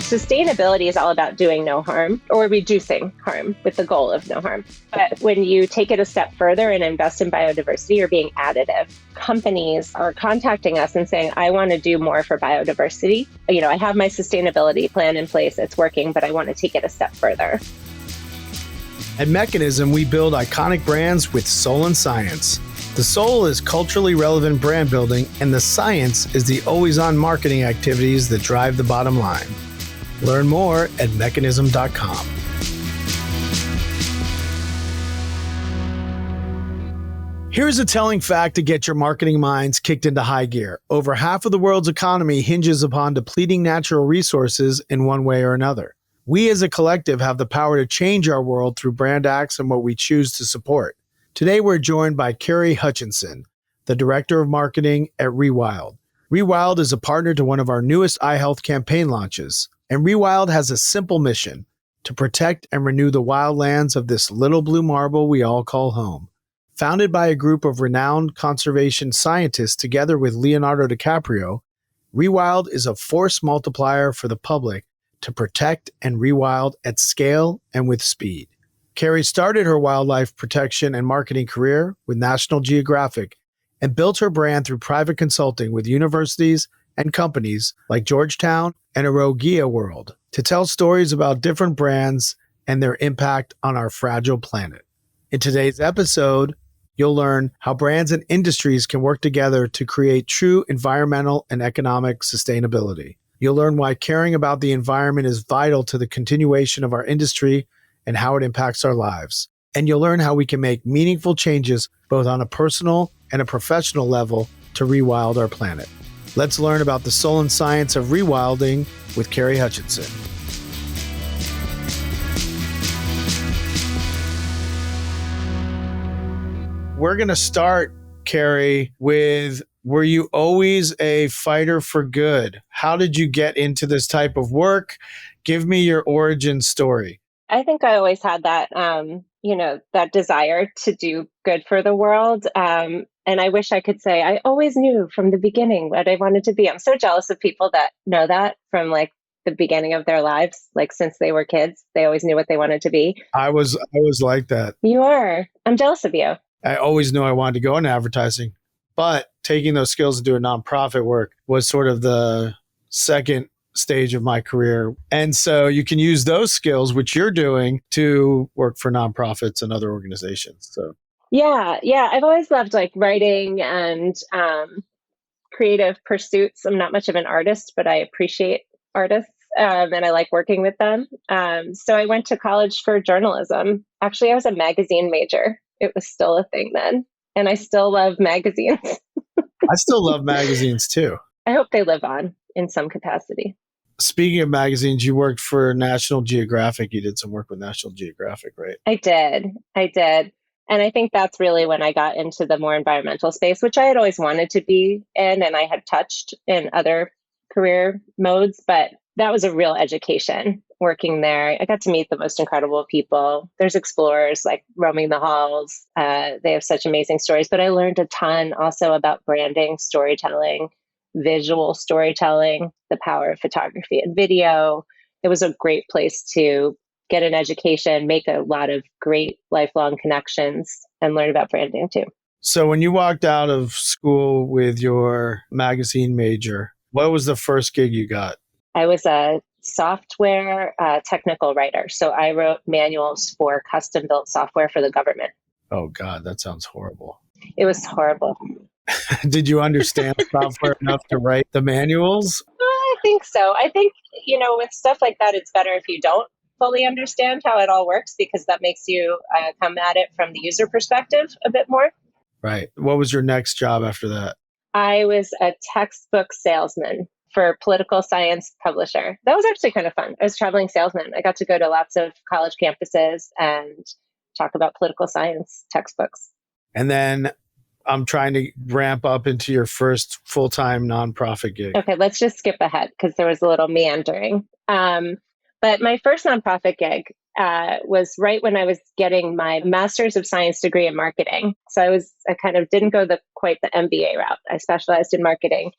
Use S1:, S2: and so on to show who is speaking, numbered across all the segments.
S1: Sustainability is all about doing no harm or reducing harm with the goal of no harm. But when you take it a step further and invest in biodiversity, you're being additive. Companies are contacting us and saying, I want to do more for biodiversity. I have my sustainability plan in place. It's working, but I want to take it a step further.
S2: At Mekanism, we build iconic brands with soul and science. The soul is culturally relevant brand building, and the science is the always-on marketing activities that drive the bottom line. Learn more at Mekanism.com. Here's a telling fact to get your marketing minds kicked into high gear. Over half of the world's economy hinges upon depleting natural resources in one way or another. We as a collective have the power to change our world through brand acts and what we choose to support. Today, we're joined by Carrie Hutchison, the Director of Marketing at Rewild. Rewild is a partner to one of our newest iHealth campaign launches, and Rewild has a simple mission: to protect and renew the wildlands of this little blue marble we all call home. Founded by a group of renowned conservation scientists together with Leonardo DiCaprio, Rewild is a force multiplier for the public to protect and rewild at scale and with speed. Carrie started her wildlife protection and marketing career with National Geographic and built her brand through private consulting with universities and companies like Georgetown and Erogia World to tell stories about different brands and their impact on our fragile planet. In today's episode, you'll learn how brands and industries can work together to create true environmental and economic sustainability. You'll learn why caring about the environment is vital to the continuation of our industry and how it impacts our lives. And you'll learn how we can make meaningful changes both on a personal and a professional level to rewild our planet. Let's learn about the soul and science of rewilding with Carrie Hutchison. We're going to start, Carrie, with, were you always a fighter for good? How did you get into this type of work? Give me your origin story.
S1: I think I always had that, that desire to do good for the world. And I wish I could say I always knew from the beginning what I wanted to be. I'm so jealous of people that know that from the beginning of their lives, since they were kids, they always knew what they wanted to be.
S2: I was like that.
S1: You are. I'm jealous of you.
S2: I always knew I wanted to go into advertising, but taking those skills and doing nonprofit work was sort of the second stage of my career. And so you can use those skills, which you're doing, to work for nonprofits and other organizations. So
S1: yeah. I've always loved writing and creative pursuits. I'm not much of an artist, but I appreciate artists and I like working with them. So I went to college for journalism. Actually, I was a magazine major. It was still a thing then. And I still love magazines.
S2: I still love magazines too. I
S1: hope they live on in some capacity.
S2: Speaking of magazines, you worked for National Geographic. You did some work with National Geographic, right?
S1: I did. And I think that's really when I got into the more environmental space, which I had always wanted to be in and I had touched in other career modes. But that was a real education working there. I got to meet the most incredible people. There's explorers roaming the halls. They have such amazing stories. But I learned a ton also about branding, storytelling, visual storytelling, the power of photography and video. It was a great place to get an education, make a lot of great lifelong connections, and learn about branding too.
S2: So when you walked out of school with your magazine major, what was the first gig you got?
S1: I was a software technical writer. So I wrote manuals for custom-built software for the government.
S2: Oh, God, that sounds horrible.
S1: It was horrible.
S2: Did you understand software enough to write the manuals?
S1: I think so. I think, with stuff like that, it's better if you don't fully understand how it all works because that makes you come at it from the user perspective a bit more.
S2: Right. What was your next job after that?
S1: I was a textbook salesman for a political science publisher. That was actually kind of fun. I was a traveling salesman. I got to go to lots of college campuses and talk about political science textbooks.
S2: And then I'm trying to ramp up into your first full-time nonprofit gig.
S1: Okay, let's just skip ahead because there was a little meandering. But my first nonprofit gig was right when I was getting my Master's of Science degree in marketing. So I kind of didn't go quite the MBA route. I specialized in marketing.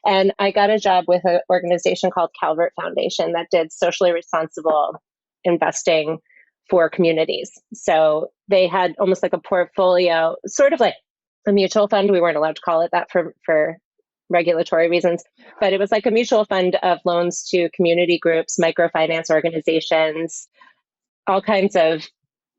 S1: And I got a job with an organization called Calvert Foundation that did socially responsible investing for communities. So they had almost like a portfolio, sort of like a mutual fund. We weren't allowed to call it that for regulatory reasons, but it was like a mutual fund of loans to community groups, microfinance organizations, all kinds of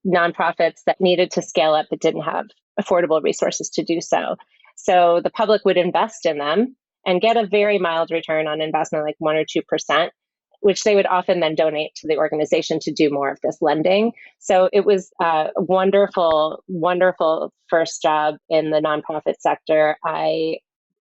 S1: nonprofits that needed to scale up but didn't have affordable resources to do so. So the public would invest in them and get a very mild return on investment, like 1 or 2%, which they would often then donate to the organization to do more of this lending. So it was a wonderful, wonderful first job in the nonprofit sector. I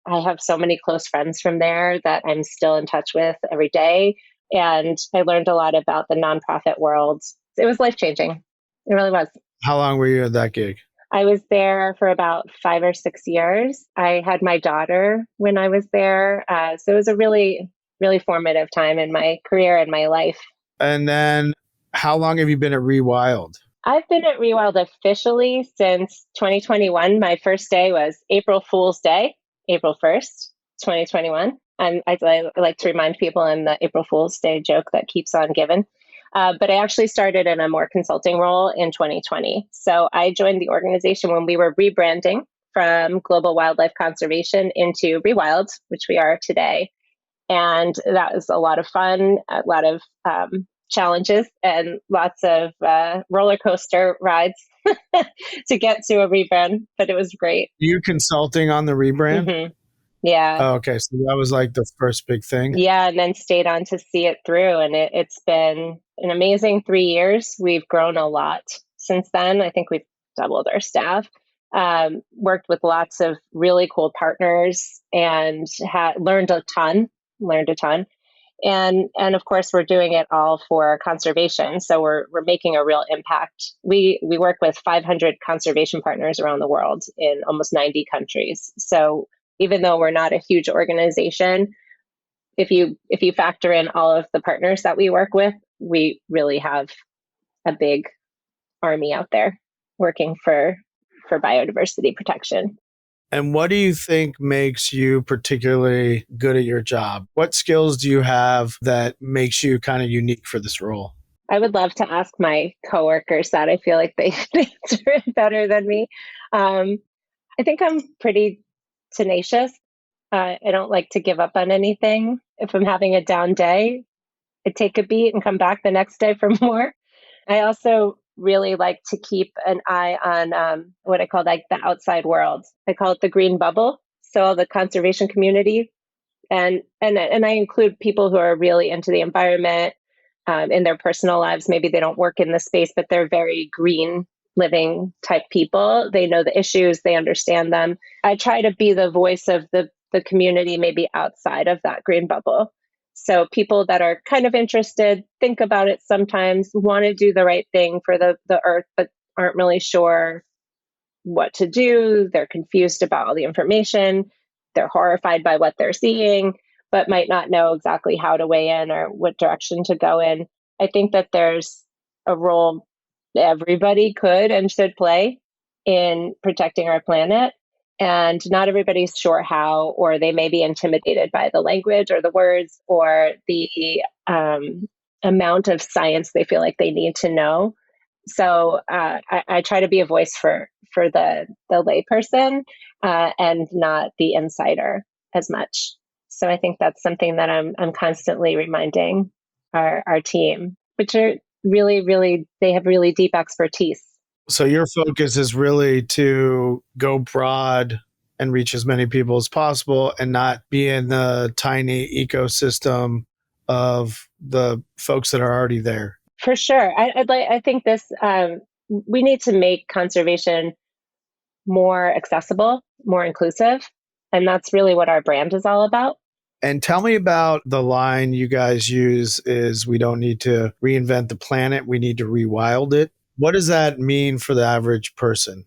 S1: have so many close friends from there that I'm still in touch with every day. And I learned a lot about the nonprofit world. It was life changing. It really was.
S2: How long were you at that gig?
S1: I was there for about 5 or 6 years. I had my daughter when I was there. So it was a really, really formative time in my career and my life.
S2: And then how long have you been at Rewild?
S1: I've been at Rewild officially since 2021. My first day was April Fool's Day, April 1st, 2021. And I like to remind people I'm the April Fool's Day joke that keeps on giving. But I actually started in a more consulting role in 2020. So I joined the organization when we were rebranding from Global Wildlife Conservation into Rewild, which we are today. And that was a lot of fun, a lot of challenges, and lots of roller coaster rides to get to a rebrand. But it was great.
S2: You consulting on the rebrand?
S1: Mm-hmm. Yeah.
S2: Oh, okay. So that was like the first big thing.
S1: Yeah. And then stayed on to see it through. And it's been an amazing 3 years. We've grown a lot since then. I think we've doubled our staff, worked with lots of really cool partners, and learned a ton. And of course, we're doing it all for conservation. So we're making a real impact. We work with 500 conservation partners around the world in almost 90 countries. So even though we're not a huge organization, if you factor in all of the partners that we work with, we really have a big army out there working for biodiversity protection.
S2: And what do you think makes you particularly good at your job? What skills do you have that makes you kind of unique for this role?
S1: I would love to ask my coworkers that. I feel like they answer it better than me. I think I'm pretty tenacious. I don't like to give up on anything. If I'm having a down day, I take a beat and come back the next day for more. I also really like to keep an eye on what I call like the outside world. I call it the green bubble. So the conservation community, and I include people who are really into the environment in their personal lives. Maybe they don't work in the space, but they're very green living type people. They know the issues, they understand them. I try to be the voice of the community, maybe outside of that green bubble. So people that are kind of interested, think about it sometimes, want to do the right thing for the earth, but aren't really sure what to do. They're confused about all the information. They're horrified by what they're seeing, but might not know exactly how to weigh in or what direction to go in. I think that there's a role everybody could and should play in protecting our planet. And not everybody's sure how, or they may be intimidated by the language or the words or the amount of science they feel like they need to know. So I try to be a voice for the layperson and not the insider as much. So I think that's something that I'm constantly reminding our team, which are really, they have really deep expertise.
S2: So your focus is really to go broad and reach as many people as possible and not be in the tiny ecosystem of the folks that are already there.
S1: For sure. I think this, we need to make conservation more accessible, more inclusive. And that's really what our brand is all about.
S2: And tell me about the line you guys use is we don't need to reinvent the planet, we need to rewild it. What does that mean for the average person?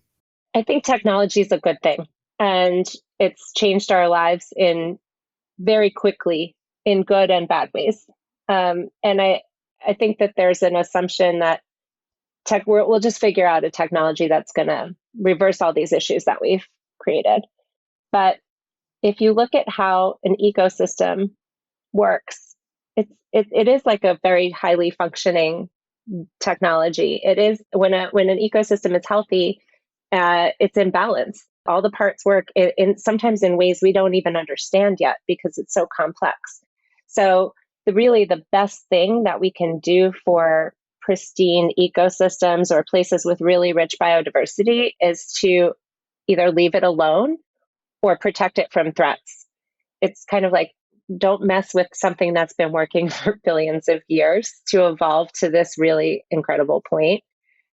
S1: I think technology is a good thing, and it's changed our lives in very quickly in good and bad ways. And I think that there's an assumption that we'll just figure out a technology that's going to reverse all these issues that we've created. But if you look at how an ecosystem works, it is like a very highly functioning technology. It is when an ecosystem is healthy, it's in balance. All the parts work sometimes in ways we don't even understand yet because it's so complex. So really the best thing that we can do for pristine ecosystems or places with really rich biodiversity is to either leave it alone or protect it from threats. It's kind of like, don't mess with something that's been working for billions of years to evolve to this really incredible point.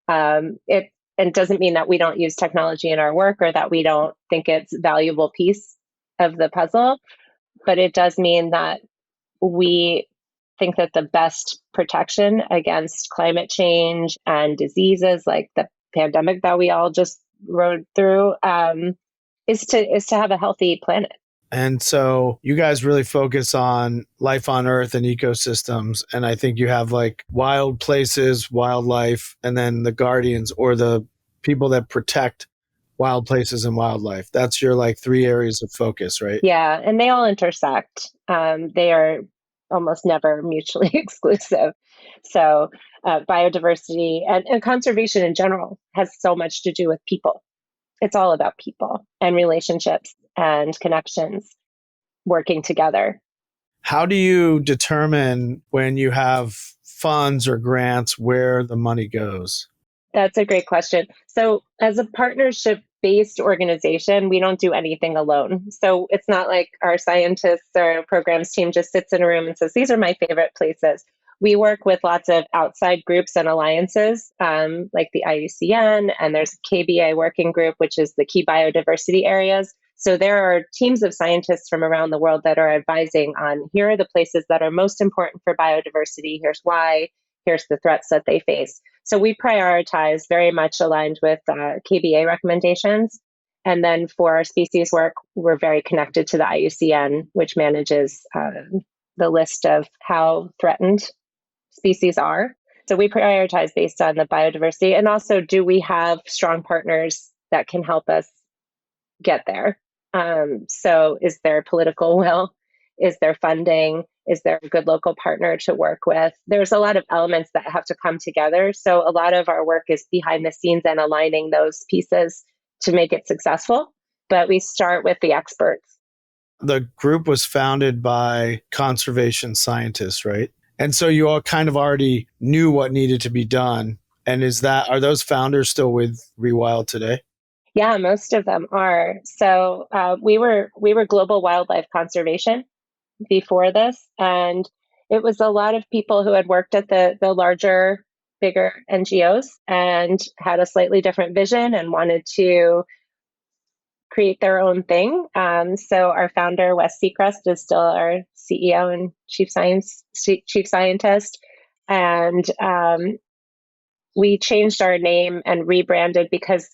S1: It doesn't mean that we don't use technology in our work or that we don't think it's a valuable piece of the puzzle, but it does mean that we think that the best protection against climate change and diseases like the pandemic that we all just rode through is to have a healthy planet.
S2: And so you guys really focus on life on Earth and ecosystems. And I think you have like wild places, wildlife, and then the guardians or the people that protect wild places and wildlife. That's your like three areas of focus, right?
S1: Yeah, and they all intersect. They are almost never mutually exclusive. So biodiversity and conservation in general has so much to do with people. It's all about people and relationships and connections working together.
S2: How do you determine when you have funds or grants where the money goes?
S1: That's a great question. So, as a partnership based organization, we don't do anything alone. So, it's not like our scientists or programs team just sits in a room and says, these are my favorite places. We work with lots of outside groups and alliances, like the IUCN, and there's a KBA working group, which is the key biodiversity areas. So, there are teams of scientists from around the world that are advising on here are the places that are most important for biodiversity. Here's why. Here's the threats that they face. So we prioritize very much aligned with KBA recommendations. And then for our species work, we're very connected to the IUCN, which manages the list of how threatened species are. So we prioritize based on the biodiversity. And also, do we have strong partners that can help us get there? So is there political will? Is there funding? Is there a good local partner to work with? There's a lot of elements that have to come together. So a lot of our work is behind the scenes and aligning those pieces to make it successful. But we start with the experts.
S2: The group was founded by conservation scientists, right? And so you all kind of already knew what needed to be done. And are those founders still with Rewild today?
S1: Yeah, most of them are. So we were global wildlife conservation before this, and it was a lot of people who had worked at the larger, bigger NGOs and had a slightly different vision and wanted to create their own thing. So our founder, Wes Seacrest, is still our CEO and chief scientist, and we changed our name and rebranded because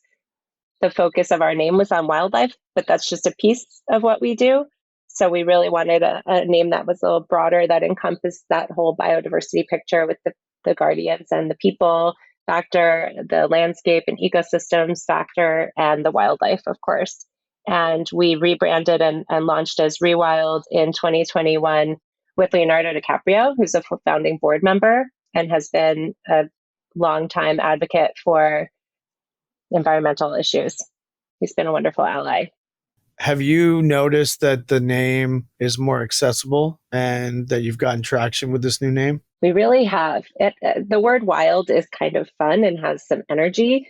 S1: the focus of our name was on wildlife, but that's just a piece of what we do. So we really wanted a name that was a little broader, that encompassed that whole biodiversity picture with the guardians and the people factor, the landscape and ecosystems factor, and the wildlife, of course. And we rebranded and launched as Rewild in 2021 with Leonardo DiCaprio, who's a founding board member and has been a longtime advocate for environmental issues. He's been a wonderful ally.
S2: Have you noticed that the name is more accessible and that you've gotten traction with this new name?
S1: We really have. The word wild is kind of fun and has some energy.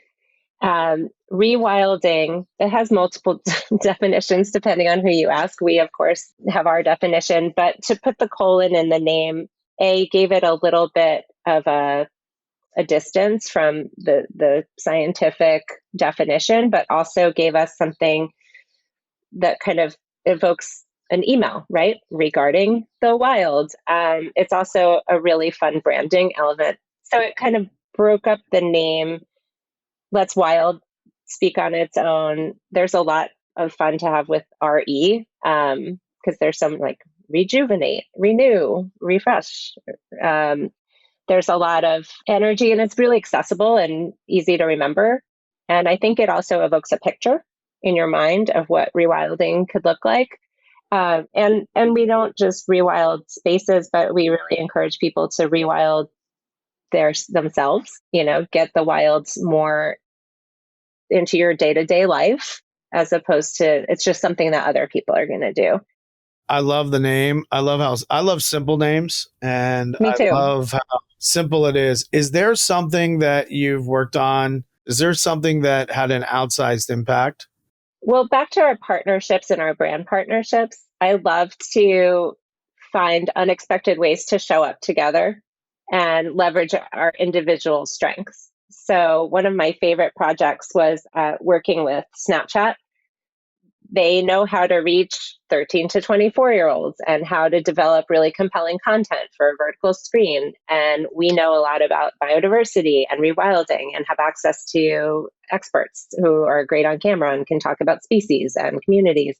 S1: Rewilding, it has multiple definitions depending on who you ask. We, of course, have our definition, but to put the colon in the name, gave it a little bit of a distance from the scientific definition, but also gave us something that kind of evokes an email, right, regarding the wild. It's also a really fun branding element. So it kind of broke up the name, lets wild speak on its own. There's a lot of fun to have with RE because there's some like rejuvenate, renew, refresh. There's a lot of energy and it's really accessible and easy to remember. And I think it also evokes a picture in your mind of what rewilding could look like. And we don't just rewild spaces, but we really encourage people to rewild themselves, get the wilds more into your day-to-day life, as opposed to it's just something that other people are going to do.
S2: I love the name. I love simple names, and
S1: Me
S2: I
S1: too.
S2: love how simple it is. Is there something that you've worked on? Is there something that had an outsized impact?
S1: Well, back to our partnerships and our brand partnerships, I love to find unexpected ways to show up together and leverage our individual strengths. So, one of my favorite projects was working with Snapchat. They know how to reach 13 to 24-year-olds and how to develop really compelling content for a vertical screen. And we know a lot about biodiversity and rewilding and have access to experts who are great on camera and can talk about species and communities.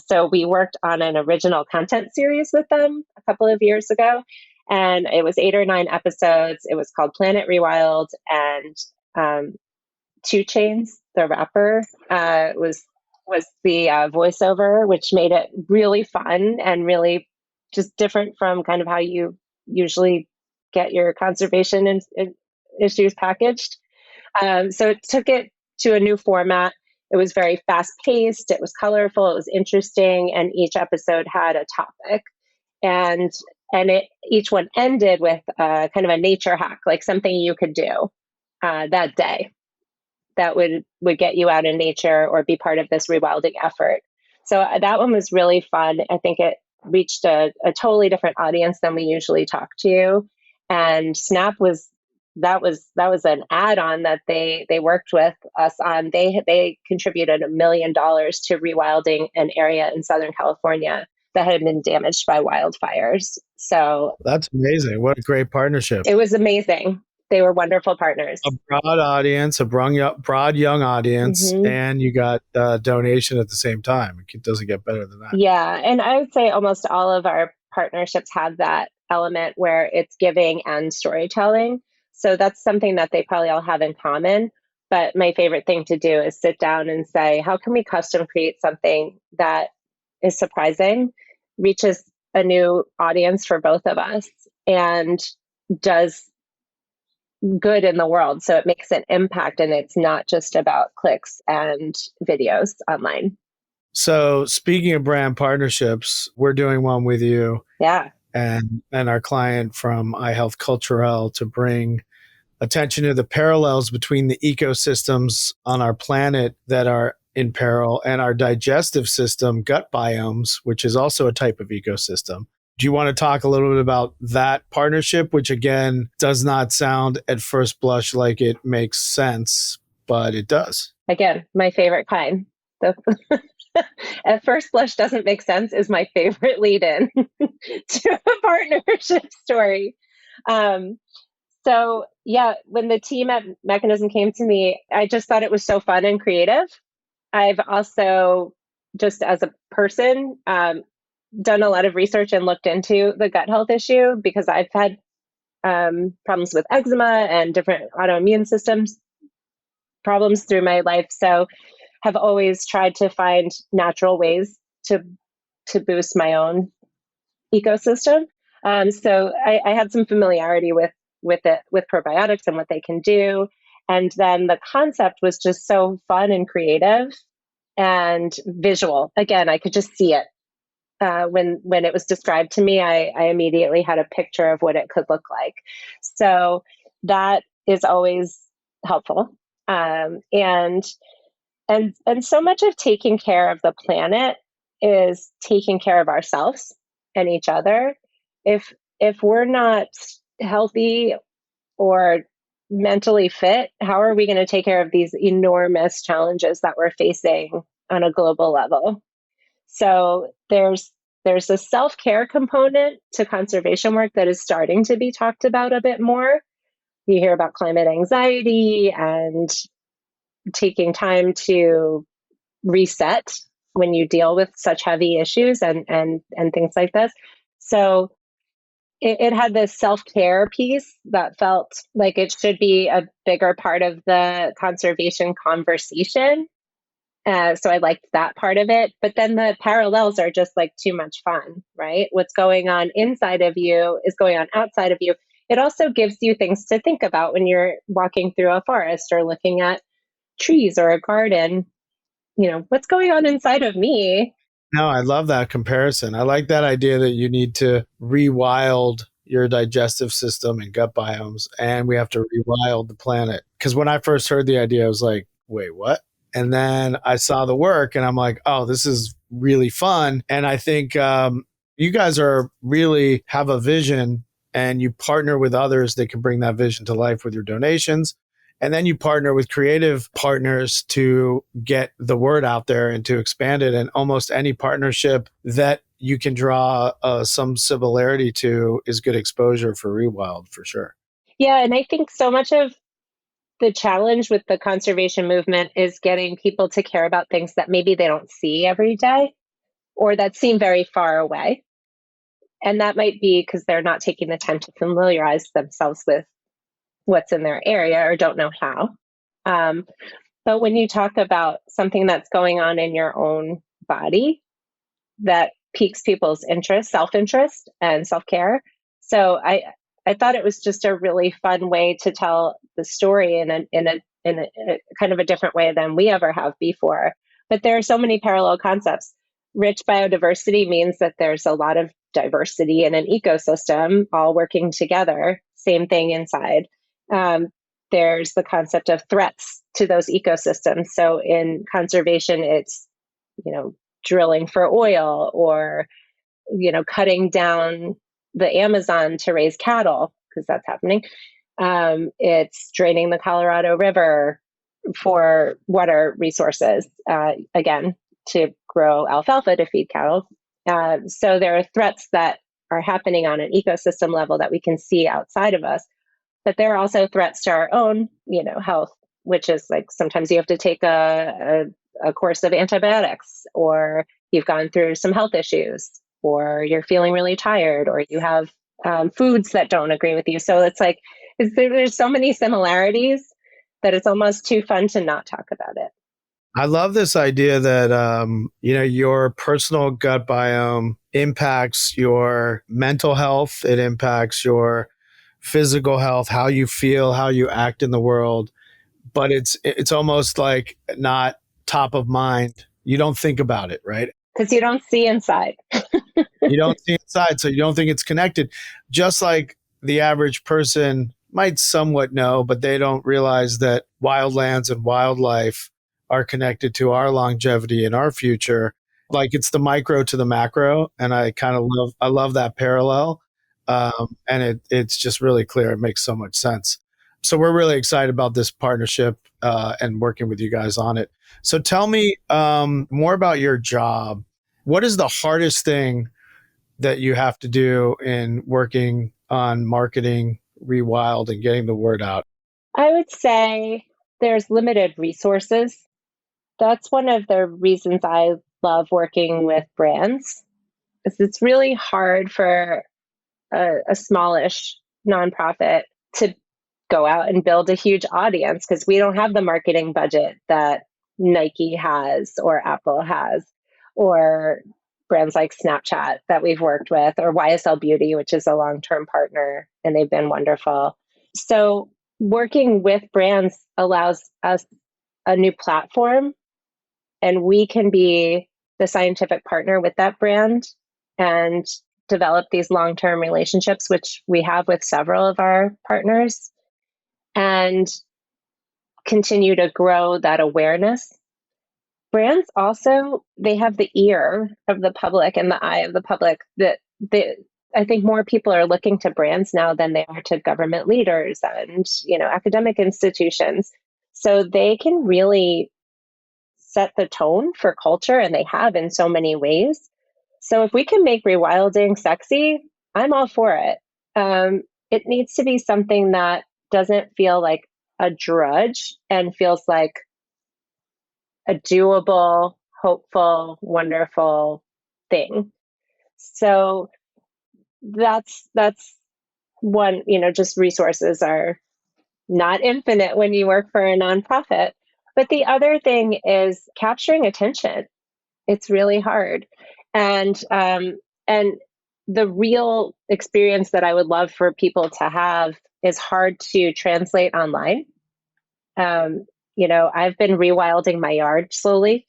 S1: So we worked on an original content series with them a couple of years ago, and it was 8 or 9 episodes. It was called Planet Rewild, and um, Two Chains, the rapper, was the voiceover, which made it really fun and really just different from kind of how you usually get your conservation issues packaged. So it took it to a new format. It was very fast paced, it was colorful, it was interesting, and each episode had a topic. And each one ended with kind of a nature hack, like something you could do that day that would get you out in nature or be part of this rewilding effort. So that one was really fun. I think it reached a totally different audience than we usually talk to. And Snap was that was an add-on that they worked with us on. They contributed $1 million to rewilding an area in Southern California that had been damaged by wildfires. So
S2: That's amazing. What a great partnership.
S1: it was amazing. They were wonderful
S2: A
S1: partners.
S2: broad audience, a broad young audience,
S1: Hmm.
S2: and you got donation at the same time. It doesn't get better than that.
S1: Yeah, and I would say almost all of our partnerships have that element where it's giving and storytelling. So that's something that they probably all have in common. But my favorite thing to do is sit down and say, how can we custom create something that is surprising, reaches a new audience for both of us, and does good in the world? So it makes an impact and it's not just about clicks and videos online.
S2: So, speaking of brand partnerships, we're doing one with you
S1: Yeah.
S2: and our client from iHealth Culturelle to bring attention to the parallels between the ecosystems on our planet that are in peril and our digestive system, gut biomes, which is also a type of ecosystem. Do you want to talk a little bit about that partnership, which again does not sound at first blush like it makes sense, but it does?
S1: Again, my favorite kind. The at first blush doesn't make sense is my favorite lead in to a partnership story. Um, so yeah, when the team at Mekanism came to me, I just thought it was so fun and creative. I've also, just as a person, done a lot of research and looked into the gut health issue because I've had problems with eczema and different autoimmune systems problems through my life. So have always tried to find natural ways to boost my own ecosystem. So I had some familiarity with it, with probiotics and what they can do. And then the concept was just so fun and creative and visual. Again, I could just see it. When it was described to me, I immediately had a picture of what it could look like. So that is always helpful. And so much of taking care of the planet is taking care of ourselves and each other. If we're not healthy or mentally fit, how are we going to take care of these enormous challenges that we're facing on a global level? So there's a self-care component to conservation work that is starting to be talked about a bit more. You hear about climate anxiety and taking time to reset when you deal with such heavy issues and things like this. So it had this self-care piece that felt like it should be a bigger part of the conservation conversation. So I liked that part of it. But then the parallels are just like too much fun, right? What's going on inside of you is going on outside of you. It also gives you things to think about when you're walking through a forest or looking at trees or a garden. What's going on inside of me?
S2: No, I love that comparison. I like that idea that you need to rewild your digestive system and gut biomes, and we have to rewild the planet. Because when I first heard the idea, I was like, wait, what? And then I saw the work and I'm like, oh, this is really fun. And I think you guys are really have a vision and you partner with others that can bring that vision to life with your donations. And then you partner with creative partners to get the word out there and to expand it. And almost any partnership that you can draw some similarity to is good exposure for Rewild for sure.
S1: Yeah, and I think so much of the challenge with the conservation movement is getting people to care about things that maybe they don't see every day or that seem very far away. And that might be because they're not taking the time to familiarize themselves with what's in their area or don't know how. Um, but when you talk about something that's going on in your own body that piques people's interest, self-interest and self-care. So I thought it was just a really fun way to tell the story in a kind of a different way than we ever have before. But there are so many parallel concepts. Rich biodiversity means that there's a lot of diversity in an ecosystem all working together. Same thing inside. Um, there's the concept of threats to those ecosystems. So in conservation, it's you know drilling for oil or cutting down the Amazon to raise cattle because that's happening. It's draining the Colorado River for water resources, again, to grow alfalfa to feed cattle. So there are threats that are happening on an ecosystem level that we can see outside of us, but there are also threats to our own, health, which is like sometimes you have to take a course of antibiotics, or you've gone through some health issues, or you're feeling really tired, or you have foods that don't agree with you. So it's like there's so many similarities that it's almost too fun to not talk about it.
S2: I love this idea that your personal gut biome impacts your mental health. It impacts your physical health, how you feel, how you act in the world. But it's almost like not top of mind. You don't think about it, right?
S1: Because you don't see inside.
S2: You don't see inside, so you don't think it's connected. Just like the average person might somewhat know, but they don't realize that wildlands and wildlife are connected to our longevity and our future. Like it's the micro to the macro, and I love that parallel, and it's just really clear. It makes so much sense. So we're really excited about this partnership and working with you guys on it. So tell me more about your job. What is the hardest thing that you have to do in working on marketing Rewild and getting the word out?
S1: I would say there's limited resources. That's one of the reasons I love working with brands. Is it's really hard for a smallish nonprofit to go out and build a huge audience because we don't have the marketing budget that Nike has or Apple has or brands like Snapchat that we've worked with or YSL Beauty, which is a long-term partner, and they've been wonderful. So working with brands allows us a new platform, and we can be the scientific partner with that brand and develop these long-term relationships, which we have with several of our partners, and continue to grow that awareness. Brands also, they have the ear of the public and the eye of the public. That I think more people are looking to brands now than they are to government leaders and academic institutions. So they can really set the tone for culture, and they have in so many ways. So if we can make rewilding sexy, I'm all for it. It needs to be something that doesn't feel like a drudge and feels like a doable, hopeful, wonderful thing. So that's one, just resources are not infinite when you work for a nonprofit. But the other thing is capturing attention. It's really hard. And the real experience that I would love for people to have is hard to translate online. Um, I've been rewilding my yard slowly,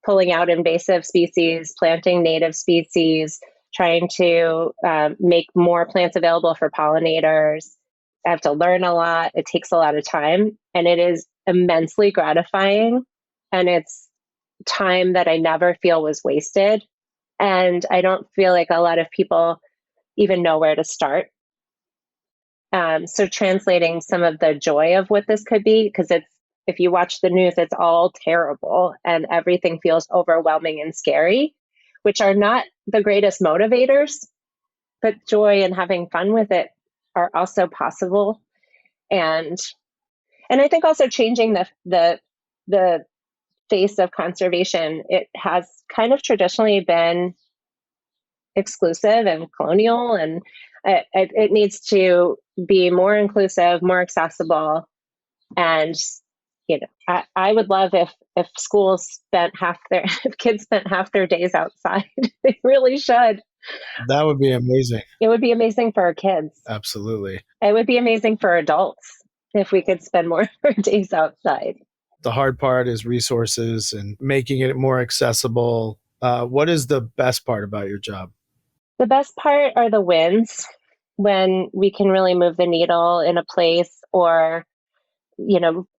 S1: pulling out invasive species, planting native species, trying to make more plants available for pollinators. I have to learn a lot. It takes a lot of time, and it is immensely gratifying. And it's time that I never feel was wasted. And I don't feel like a lot of people even know where to start. So translating some of the joy of what this could be, because if you watch the news, it's all terrible and everything feels overwhelming and scary, which are not the greatest motivators, but joy and having fun with it are also possible. And I think also changing the face of conservation. It has kind of traditionally been exclusive and colonial, and it needs to be more inclusive, more accessible. And I would love if schools spent if kids spent half their days outside. They really should.
S2: That would be amazing.
S1: It would be amazing for our kids.
S2: Absolutely.
S1: It would be amazing for adults if we could spend more of our days outside.
S2: The hard part is resources and making it more accessible. What is the best part about your job?
S1: The best part are the wins, when we can really move the needle in a place, or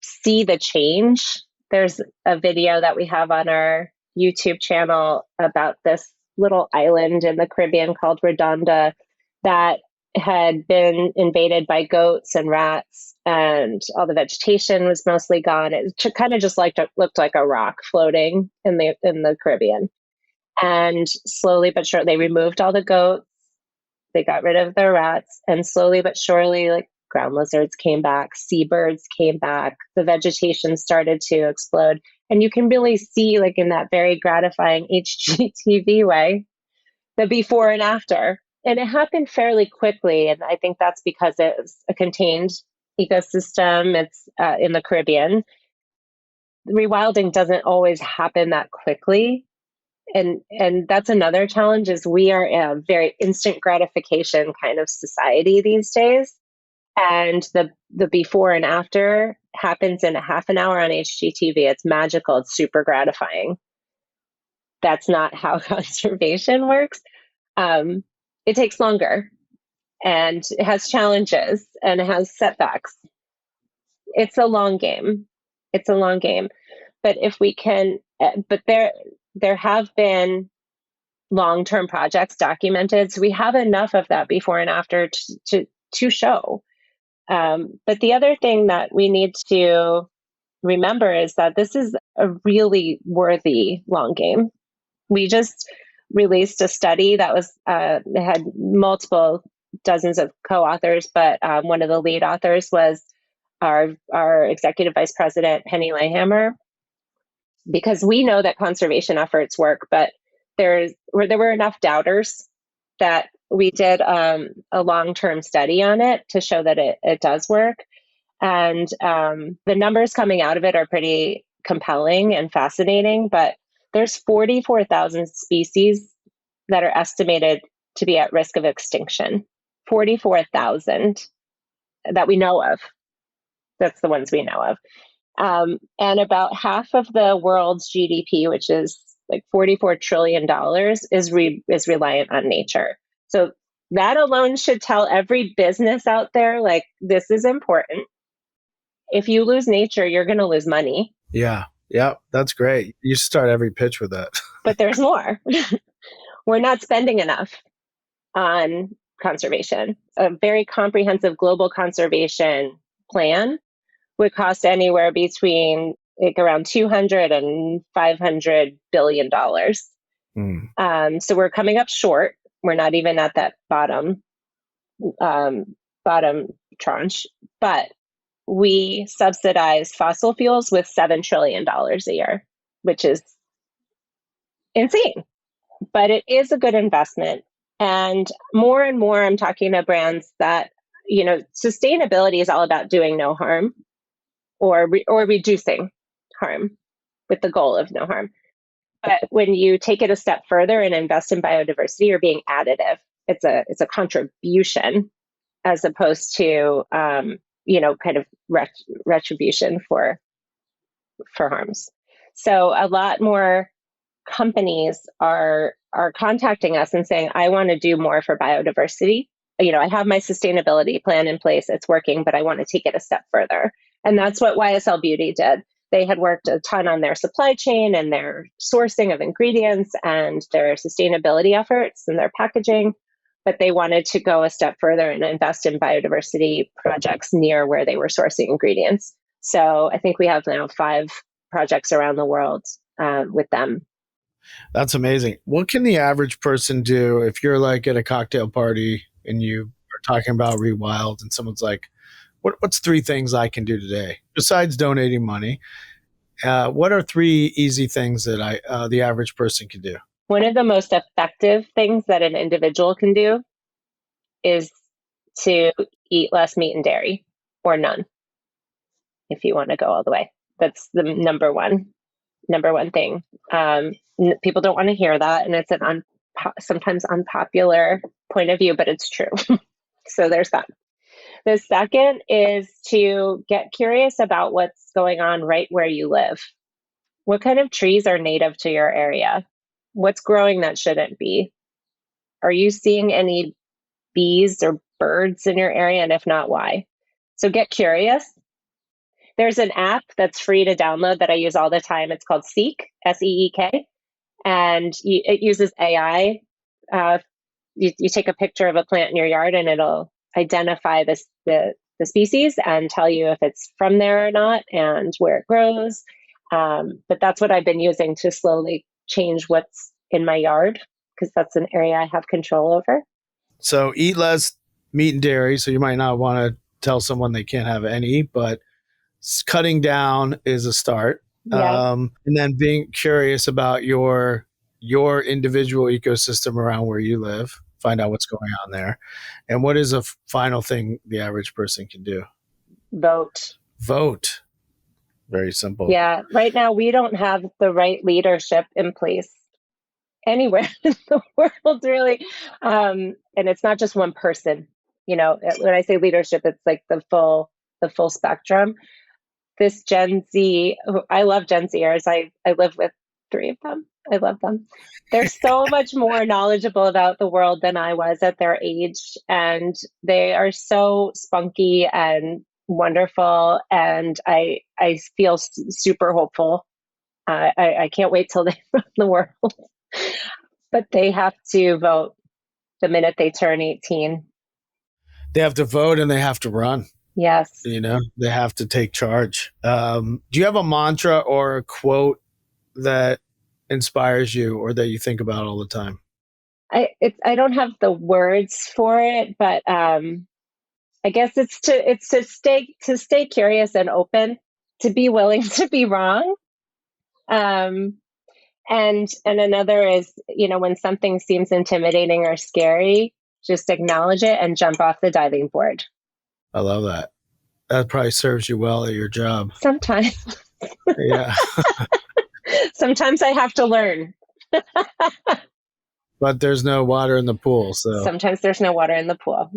S1: see the change. There's a video that we have on our YouTube channel about this little island in the Caribbean called Redonda that had been invaded by goats and rats, and all the vegetation was mostly gone. It kind of just looked like a rock floating in the Caribbean. And slowly but surely, they removed all the goats, they got rid of the rats, and slowly but surely, like, ground lizards came back, seabirds came back, the vegetation started to explode. And you can really see, like, in that very gratifying HGTV way, the before and after. And it happened fairly quickly. And I think that's because it's a contained ecosystem. It's in the Caribbean. Rewilding doesn't always happen that quickly. And that's another challenge, is we are a very instant gratification kind of society these days. And the before and after happens in a half an hour on HGTV. It's magical. It's super gratifying. That's not how conservation works. It takes longer, and it has challenges, and it has setbacks. It's a long game. It's a long game. But if we can, but there have been long-term projects documented, so we have enough of that before and after to show. But the other thing that we need to remember is that this is a really worthy long game. We just released a study that was it had multiple dozens of co-authors, but one of the lead authors was our executive vice president, Penny Layhammer, because we know that conservation efforts work, but there were enough doubters that we did a long-term study on it to show that it does work. And the numbers coming out of it are pretty compelling and fascinating, but there's 44,000 species that are estimated to be at risk of extinction. 44,000 that we know of. That's the ones we know of. And about half of the world's GDP, which is like $44 trillion, is reliant on nature. So that alone should tell every business out there, like, this is important. If you lose nature, you're going to lose money.
S2: Yeah. That's great. You start every pitch with that.
S1: But there's more. We're not spending enough on conservation. A very comprehensive global conservation plan would cost anywhere between, like, around $200 and $500 billion. So we're coming up short. We're not even at that bottom tranche, but we subsidize fossil fuels with $7 trillion a year, which is insane, but it is a good investment. And more, I'm talking to brands that, sustainability is all about doing no harm, or reducing harm, with the goal of no harm. But when you take it a step further and invest in biodiversity, you're being additive. It's a contribution as opposed to kind of retribution for harms. So a lot more companies are contacting us and saying, I want to do more for biodiversity. I have my sustainability plan in place, it's working, but I want to take it a step further. And that's what YSL Beauty did. They had worked a ton on their supply chain and their sourcing of ingredients and their sustainability efforts and their packaging, but they wanted to go a step further and invest in biodiversity projects near where they were sourcing ingredients. So I think we have now 5 projects around the world with them.
S2: That's amazing. What can the average person do if you're like at a cocktail party and you are talking about Rewild and someone's like, what's 3 things I can do today besides donating money? What are 3 easy things that the average person can do?
S1: One of the most effective things that an individual can do is to eat less meat and dairy, or none, if you want to go all the way. That's the number one thing. People don't want to hear that, and it's an sometimes unpopular point of view, but it's true. So there's that. The second is to get curious about what's going on right where you live. What kind of trees are native to your area? What's growing that shouldn't be? Are you seeing any bees or birds in your area? And if not, why? So get curious. There's an app that's free to download that I use all the time. It's called Seek, SEEK, and it uses AI. You take a picture of a plant in your yard and it'll identify the species and tell you if it's from there or not and where it grows. But that's what I've been using to slowly change what's in my yard, because that's an area I have control over.
S2: So eat less meat and dairy. So you might not want to tell someone they can't have any, but cutting down is a start.
S1: Yeah.
S2: And then being curious about your individual ecosystem around where you live, find out what's going on there. And what is a final thing the average person can do? Vote. Very simple.
S1: Yeah. Right now, we don't have the right leadership in place anywhere in the world, really. And it's not just one person. When I say leadership, it's like the full spectrum. This Gen Z, I love Gen Zers. I live with 3 of them. I love them. They're so much more knowledgeable about the world than I was at their age. And they are so spunky and wonderful. And I feel super hopeful. I can't wait till they run the world. But they have to vote the minute they turn 18.
S2: They have to vote and they have to run.
S1: Yes.
S2: They have to take charge. Do you have a mantra or a quote that inspires you or that you think about all the time?
S1: I don't have the words for it, but I guess it's to stay curious and open, to be willing to be wrong. And another is, when something seems intimidating or scary, just acknowledge it and jump off the diving board.
S2: I love that. That probably serves you well at your job.
S1: Sometimes.
S2: Yeah.
S1: Sometimes I have to learn.
S2: But there's no water in the pool. So
S1: sometimes there's no water in the pool.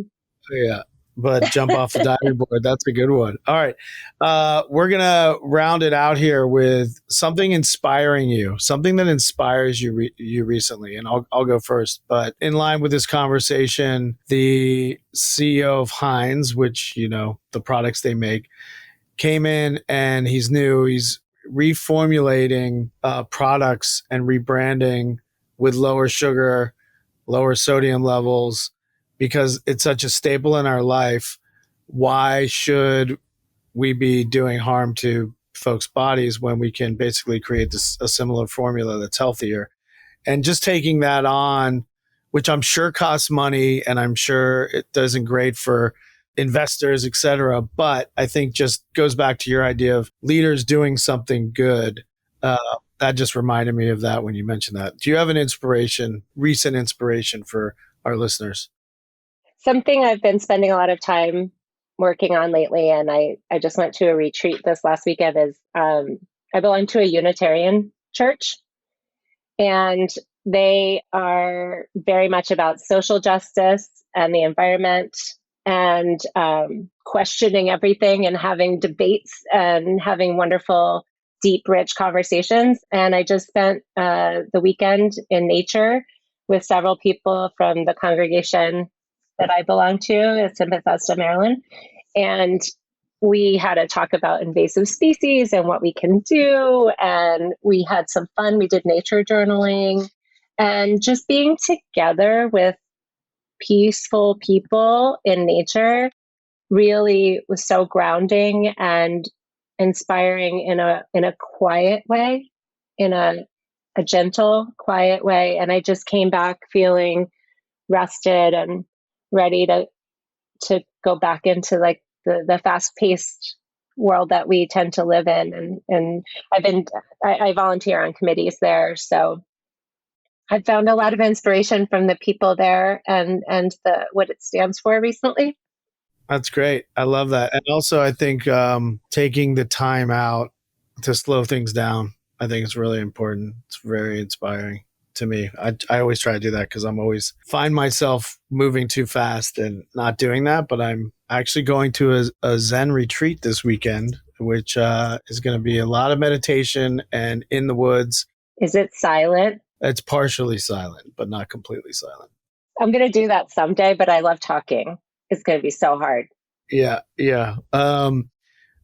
S2: Yeah. But jump off the diving board. That's a good one. All right. We're going to round it out here with something inspiring you, something that inspires you you recently. And I'll go first. But in line with this conversation, the CEO of Heinz, which, the products they make, came in and he's new. He's reformulating products and rebranding with lower sugar, lower sodium levels, because it's such a staple in our life. Why should we be doing harm to folks' bodies when we can basically create a similar formula that's healthier? And just taking that on, which I'm sure costs money and I'm sure it isn't great for investors, et cetera. But I think just goes back to your idea of leaders doing something good. That just reminded me of that when you mentioned that. Do you have an recent inspiration for our listeners?
S1: Something I've been spending a lot of time working on lately, and I just went to a retreat this last weekend, is I belong to a Unitarian church, and they are very much about social justice and the environment, and questioning everything and having debates and having wonderful, deep, rich conversations. And I just spent the weekend in nature with several people from the congregation that I belong to. It's in Bethesda, Maryland. And we had a talk about invasive species and what we can do. And we had some fun. We did nature journaling, and just being together with peaceful people in nature really was so grounding and inspiring in a quiet way, in a gentle, quiet way. And I just came back feeling rested and ready to go back into like the fast paced world that we tend to live in. And I volunteer on committees there. So I found a lot of inspiration from the people there and what it stands for recently.
S2: That's great. I love that. And also, I think taking the time out to slow things down, I think it's really important. It's very inspiring to me. I always try to do that because I'm always find myself moving too fast and not doing that. But I'm actually going to a Zen retreat this weekend, which is going to be a lot of meditation and in the woods.
S1: Is it silent?
S2: It's partially silent, but not completely silent.
S1: I'm going to do that someday, but I love talking. It's going to be so hard.
S2: Yeah. Yeah.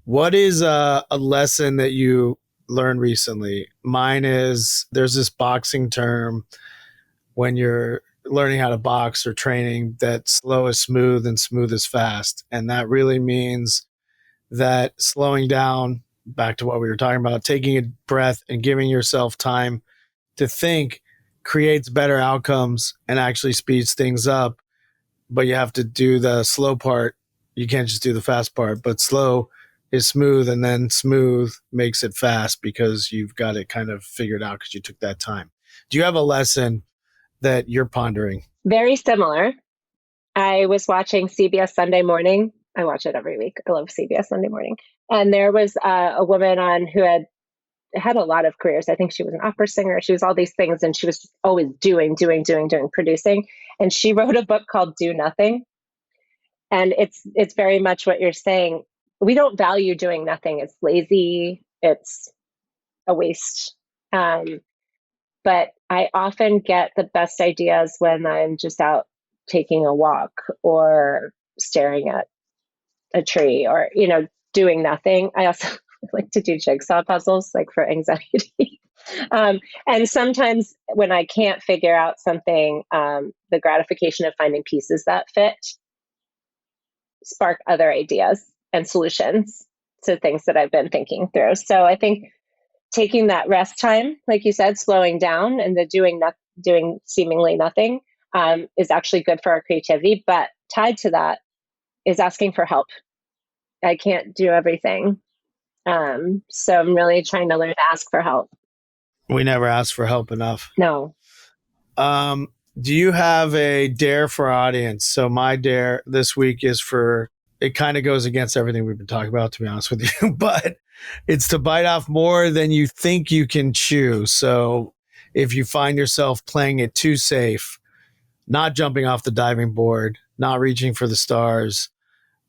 S2: What is a lesson that you learned recently? Mine is there's this boxing term when you're learning how to box or training that slow is smooth and smooth is fast. And that really means that slowing down, back to what we were talking about, taking a breath and giving yourself time to think creates better outcomes and actually speeds things up. But you have to do the slow part. You can't just do the fast part, but slow is smooth, and then smooth makes it fast because you've got it kind of figured out because you took that time. Do you have a lesson that you're pondering?
S1: Very similar. I was watching CBS Sunday Morning. I watch it every week. I love CBS Sunday Morning. And there was a woman on who had a lot of careers. I think she was an opera singer. She was all these things, and she was always doing, producing. And she wrote a book called Do Nothing. And it's very much what you're saying. We don't value doing nothing. It's lazy. It's a waste. But I often get the best ideas when I'm just out taking a walk or staring at a tree or, doing nothing. I also like to do jigsaw puzzles, like for anxiety. And sometimes when I can't figure out something, the gratification of finding pieces that fit spark other ideas and solutions to things that I've been thinking through. So I think taking that rest time, like you said, slowing down and the doing seemingly nothing is actually good for our creativity. But tied to that is asking for help. I can't do everything. So I'm really trying to learn to ask for help.
S2: We never ask for help enough.
S1: No.
S2: Do you have a dare for our audience? So my dare this week is it kind of goes against everything we've been talking about, to be honest with you, but it's to bite off more than you think you can chew. So if you find yourself playing it too safe, not jumping off the diving board, not reaching for the stars,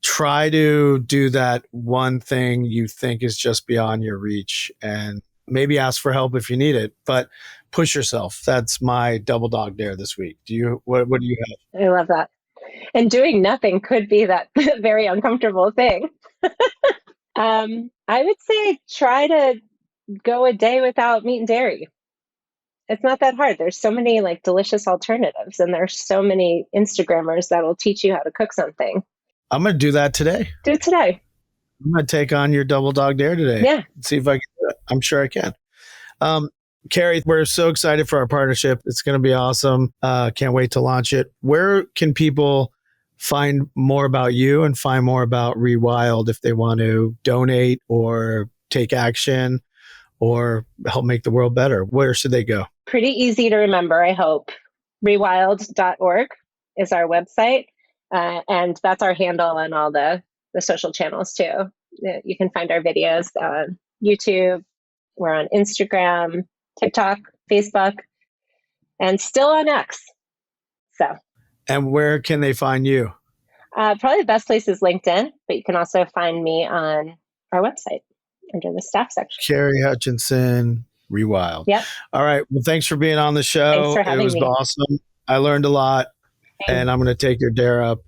S2: try to do that one thing you think is just beyond your reach and maybe ask for help if you need it, but push yourself. That's my double dog dare this week. What do you have?
S1: I love that. And doing nothing could be that very uncomfortable thing. I would say try to go a day without meat and dairy. It's not that hard. There's so many like delicious alternatives, and there's so many Instagrammers that'll teach you how to cook something.
S2: I'm going to do that today.
S1: Do it today.
S2: I'm going to take on your double dog dare today.
S1: Yeah.
S2: See if I can do it. I'm sure I can. Carrie, we're so excited for our partnership. It's going to be awesome. Can't wait to launch it. Where can people find more about you and find more about Rewild if they want to donate or take action or help make the world better? Where should they go?
S1: Pretty easy to remember, I hope. Rewild.org is our website. And that's our handle on all the social channels too. You can find our videos on YouTube, We're on Instagram, TikTok, Facebook, and still on X. So.
S2: And where can they find you?
S1: Probably the best place is LinkedIn, but you can also find me on our website under the staff section.
S2: Carrie Hutchison, Rewild.
S1: Yep.
S2: All right. Well, thanks for being on the show.
S1: Thanks for having
S2: me. It was awesome. I learned a lot, and I'm going to take your dare up.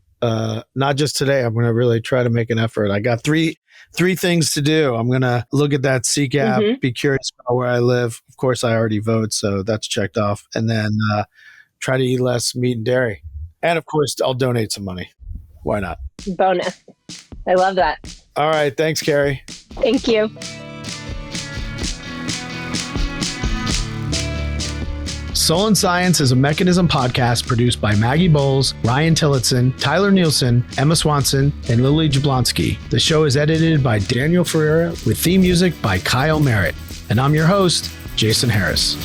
S2: Not just today. I'm going to really try to make an effort. I got three things to do. I'm going to look at that CCAP, be curious about where I live. Of course, I already vote, so that's checked off. And then try to eat less meat and dairy. And of course, I'll donate some money. Why not?
S1: Bonus. I love that.
S2: All right. Thanks, Carrie.
S1: Thank you.
S2: Soul and Science is a Mekanism podcast produced by Maggie Bowles, Ryan Tillotson, Tyler Nielsen, Emma Swanson, and Lily Jablonski. The show is edited by Daniel Ferreira with theme music by Kyle Merritt. And I'm your host, Jason Harris.